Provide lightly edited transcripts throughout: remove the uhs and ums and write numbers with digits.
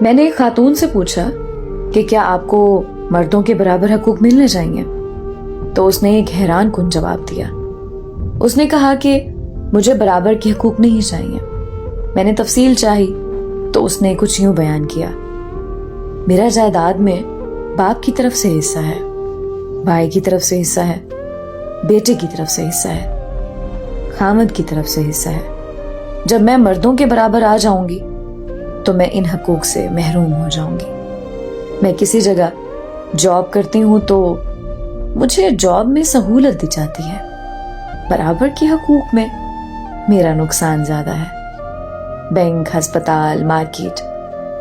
میں نے ایک خاتون سے پوچھا کہ کیا آپ کو مردوں کے برابر حقوق ملنے چاہیے؟ تو اس نے ایک حیران کن جواب دیا۔ اس نے کہا کہ مجھے برابر کے حقوق نہیں چاہیے۔ میں نے تفصیل چاہی تو اس نے کچھ یوں بیان کیا، میرا جائیداد میں باپ کی طرف سے حصہ ہے، بھائی کی طرف سے حصہ ہے، بیٹے کی طرف سے حصہ ہے، خامد کی طرف سے حصہ ہے۔ جب میں مردوں کے برابر آ جاؤں گی تو میں ان حقوق سے محروم ہو جاؤں گی۔ میں کسی جگہ جاب کرتی ہوں تو مجھے جاب میں سہولت دی جاتی ہے، برابر کے حقوق میں میرا نقصان زیادہ ہے۔ بینک، ہسپتال، مارکیٹ،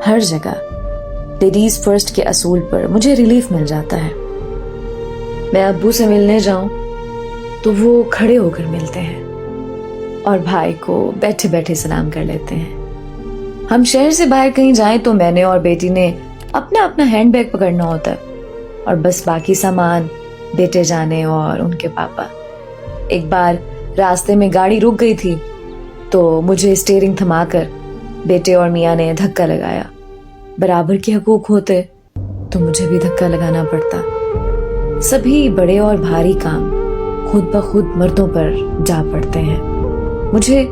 ہر جگہ لیڈیز فرسٹ کے اصول پر مجھے ریلیف مل جاتا ہے۔ میں ابو سے ملنے جاؤں تو وہ کھڑے ہو کر ملتے ہیں اور بھائی کو بیٹھے بیٹھے سلام کر لیتے ہیں۔ ہم شہر سے باہر کہیں جائیں تو میں نے اور بیٹی نے اپنا اپنا ہینڈ بیگ پکڑنا ہوتا ہے اور بس باقی سامان بیٹے جانے اور ان کے پاپا۔ ایک بار راستے میں گاڑی رک گئی تھی تو مجھے اسٹیئرنگ تھما کر بیٹے اور میاں نے دھکا لگایا۔ برابر کے حقوق ہوتے تو مجھے بھی دھکا لگانا پڑتا۔ سبھی بڑے اور بھاری کام خود بخود مردوں پر جا پڑتے ہیں۔ مجھے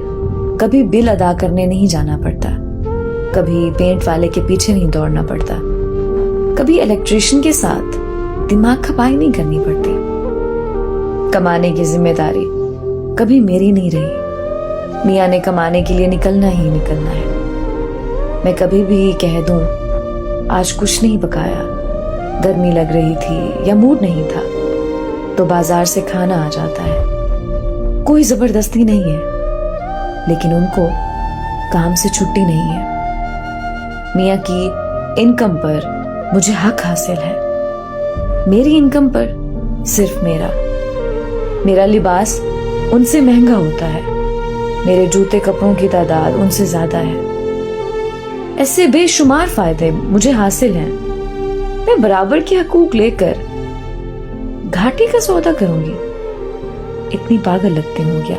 کبھی بل ادا کرنے نہیں جانا پڑتا، کبھی پینٹ والے کے پیچھے نہیں دوڑنا پڑتا، کبھی الیکٹریشین کے ساتھ دماغ کھپائی نہیں کرنی پڑتی۔ کمانے کی ذمہ داری کبھی میری نہیں رہی، میاں نے کمانے کے لیے نکلنا ہی نکلنا ہے۔ میں کبھی بھی کہہ دوں آج کچھ نہیں پکایا، گرمی لگ رہی تھی یا موڈ نہیں تھا، تو بازار سے کھانا آ جاتا ہے۔ کوئی زبردستی نہیں ہے، لیکن ان کو کام سے چھٹی نہیں ہے۔ میاں کی انکم پر مجھے حق حاصل ہے، میری انکم پر صرف میرا لباس ان سے مہنگا ہوتا ہے، میرے جوتے کپڑوں کی تعداد ان سے زیادہ ہے۔ ایسے بے شمار فائدے مجھے حاصل ہیں، میں برابر کے حقوق لے کر گھاٹے کا سودا کروں گی؟ اتنی پاگل لگتی ہوں کیا؟